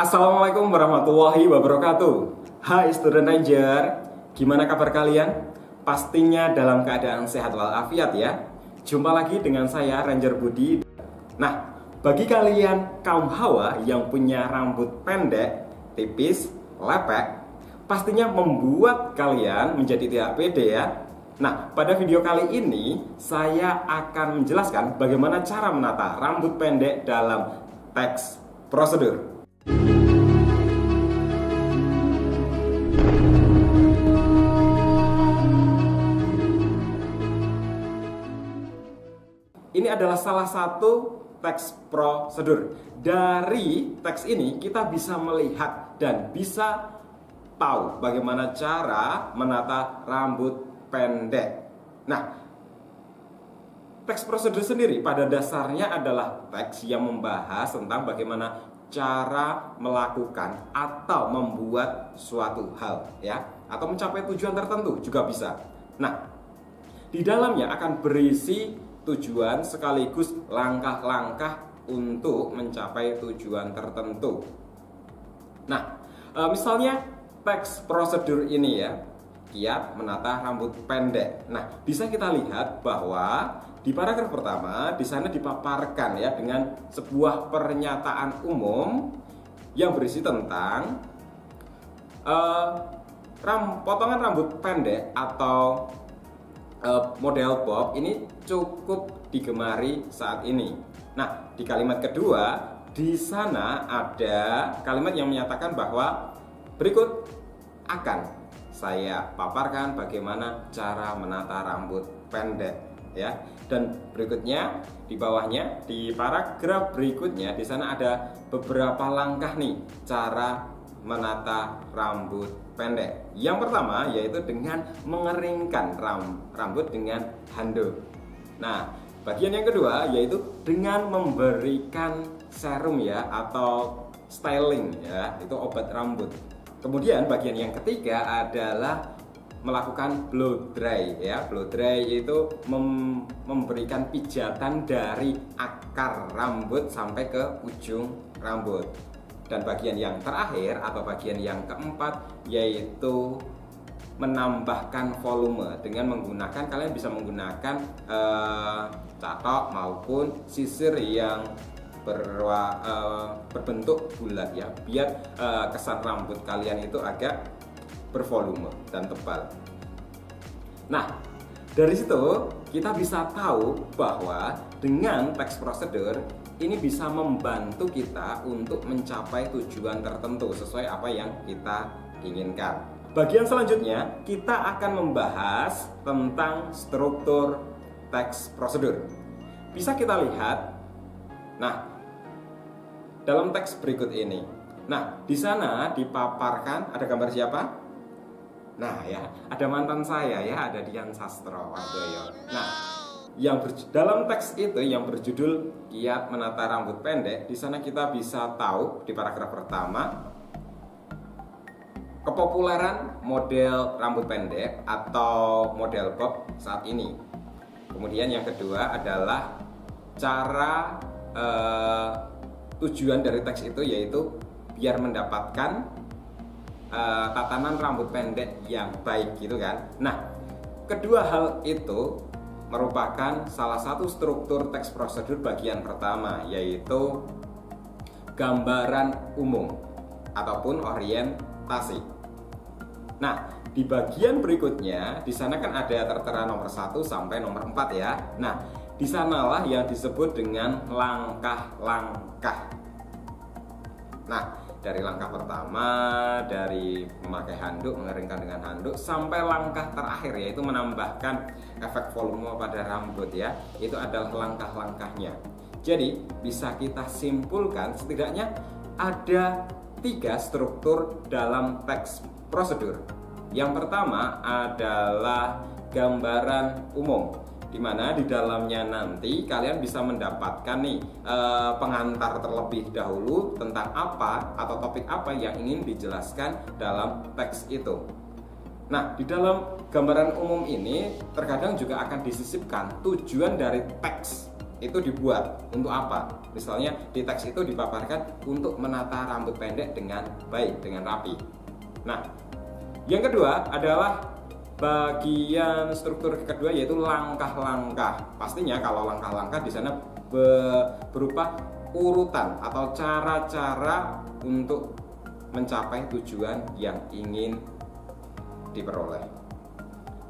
Assalamualaikum warahmatullahi wabarakatuh. Hai student ranger, gimana kabar kalian? Pastinya dalam keadaan sehat walafiat ya. Jumpa lagi dengan saya Ranger Budi. Nah, bagi kalian kaum hawa yang punya rambut pendek, tipis, lepek, pastinya membuat kalian menjadi tidak pede ya. Nah, pada video kali ini saya akan menjelaskan bagaimana cara menata rambut pendek dalam teks prosedur. Ini adalah salah satu teks prosedur. Dari teks ini kita bisa melihat dan bisa tahu bagaimana cara menata rambut pendek. Nah, teks prosedur sendiri pada dasarnya adalah teks yang membahas tentang bagaimana cara melakukan atau membuat suatu hal ya, atau mencapai tujuan tertentu juga bisa. Nah, di dalamnya akan berisi tujuan sekaligus langkah-langkah untuk mencapai tujuan tertentu. Nah, misalnya teks prosedur ini ya, kiat menata rambut pendek. Nah, bisa kita lihat bahwa di paragraf pertama di sana dipaparkan ya dengan sebuah pernyataan umum yang berisi tentang potongan rambut pendek atau model bob ini cukup digemari saat ini. Nah, di kalimat kedua di sana ada kalimat yang menyatakan bahwa berikut akan saya paparkan bagaimana cara menata rambut pendek ya. Dan berikutnya di bawahnya di paragraf berikutnya di sana ada beberapa langkah nih cara menata rambut pendek. Yang pertama yaitu dengan mengeringkan rambut dengan handuk. Nah, bagian yang kedua yaitu dengan memberikan serum ya atau styling ya, itu obat rambut. Kemudian bagian yang ketiga adalah melakukan blow dry ya. Blow dry itu memberikan pijatan dari akar rambut sampai ke ujung rambut. Dan bagian yang terakhir atau bagian yang keempat yaitu menambahkan volume dengan menggunakan, kalian bisa menggunakan catok maupun sisir yang berbentuk bulat ya, biar kesan rambut kalian itu agak bervolume dan tebal. Nah, dari situ kita bisa tahu bahwa dengan teks prosedur ini bisa membantu kita untuk mencapai tujuan tertentu sesuai apa yang kita inginkan. Bagian selanjutnya kita akan membahas tentang struktur teks prosedur. Bisa kita lihat, nah, dalam teks berikut ini. Nah, di sana dipaparkan ada gambar siapa? Nah ya, ada mantan saya ya, ada Dian Sastrowardoyo. Nah, dalam teks itu yang berjudul Kiat Menata Rambut Pendek, di sana kita bisa tahu di paragraf pertama kepopuleran model rambut pendek atau model bob saat ini. Kemudian yang kedua adalah cara tujuan dari teks itu yaitu biar mendapatkan tatanan rambut pendek yang baik gitu kan. Nah, kedua hal itu merupakan salah satu struktur teks prosedur bagian pertama yaitu gambaran umum ataupun orientasi. Nah, di bagian berikutnya di sana kan ada tertera nomor 1 sampai nomor 4 ya. Nah, di sanalah yang disebut dengan langkah-langkah. Nah, dari langkah pertama, dari memakai handuk, mengeringkan dengan handuk, sampai langkah terakhir yaitu menambahkan efek volume pada rambut ya. Itu adalah langkah-langkahnya. Jadi bisa kita simpulkan setidaknya ada 3 struktur dalam teks prosedur. Yang pertama adalah gambaran umum, di mana di dalamnya nanti kalian bisa mendapatkan nih pengantar terlebih dahulu tentang apa atau topik apa yang ingin dijelaskan dalam teks itu. Nah, di dalam gambaran umum ini terkadang juga akan disisipkan tujuan dari teks itu dibuat untuk apa? Misalnya di teks itu dipaparkan untuk menata rambut pendek dengan baik, dengan rapi. Nah, yang kedua adalah bagian struktur kedua, yaitu langkah-langkah. Pastinya kalau langkah-langkah di sana berupa urutan atau cara-cara untuk mencapai tujuan yang ingin diperoleh.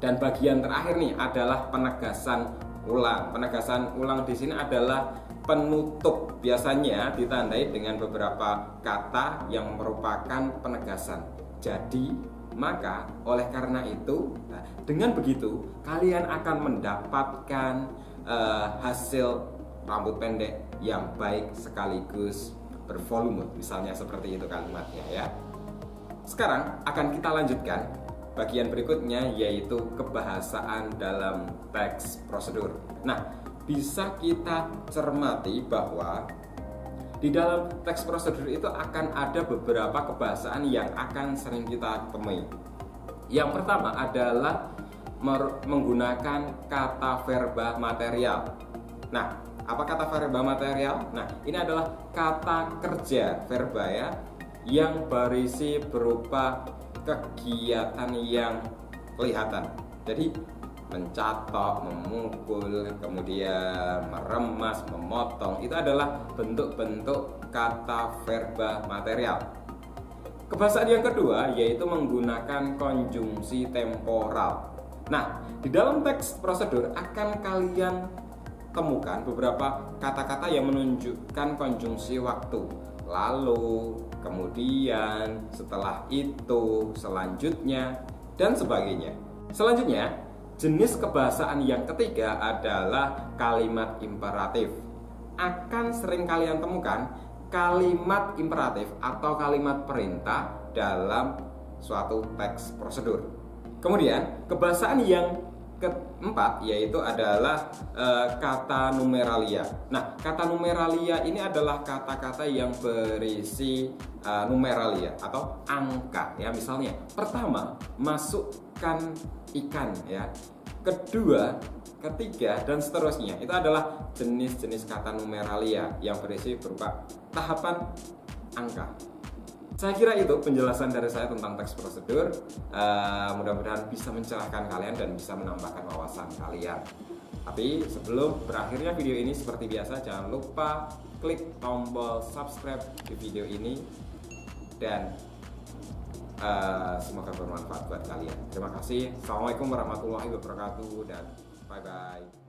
Dan bagian terakhir nih adalah penegasan ulang. Penegasan ulang di sini adalah penutup, biasanya ditandai dengan beberapa kata yang merupakan penegasan. Jadi, maka oleh karena itu, dengan begitu kalian akan mendapatkan hasil rambut pendek yang baik sekaligus bervolume, misalnya seperti itu kalimatnya ya. Sekarang akan kita lanjutkan bagian berikutnya, yaitu kebahasaan dalam teks prosedur. Nah, bisa kita cermati bahwa di dalam teks prosedur itu akan ada beberapa kebahasaan yang akan sering kita temui. Yang pertama adalah menggunakan kata verba material. Nah, apa kata verba material? Nah, ini adalah kata kerja verba ya, yang berisi berupa kegiatan yang kelihatan. Jadi mencatok, memukul, kemudian meremas, memotong, itu adalah bentuk-bentuk kata verba material. Kebahasaan yang kedua yaitu menggunakan konjungsi temporal. Nah, di dalam teks prosedur akan kalian temukan beberapa kata-kata yang menunjukkan konjungsi waktu. Lalu, kemudian, setelah itu, selanjutnya, dan sebagainya. Selanjutnya, jenis kebahasaan yang ketiga adalah kalimat imperatif. Akan sering kalian temukan kalimat imperatif atau kalimat perintah dalam suatu teks prosedur. Kemudian, kebahasaan yang keempat yaitu adalah kata numeralia. Nah, kata numeralia ini adalah kata-kata yang berisi numeralia atau angka ya. Misalnya, pertama, masukkan ikan ya. Kedua, ketiga, dan seterusnya. Itu adalah jenis-jenis kata numeralia yang berisi berupa tahapan angka. Saya kira itu penjelasan dari saya tentang teks prosedur. Mudah-mudahan bisa mencerahkan kalian dan bisa menambahkan wawasan kalian. Tapi sebelum berakhirnya video ini, seperti biasa jangan lupa klik tombol subscribe di video ini. Dan semoga bermanfaat buat kalian. Terima kasih. Assalamualaikum warahmatullahi wabarakatuh dan bye-bye.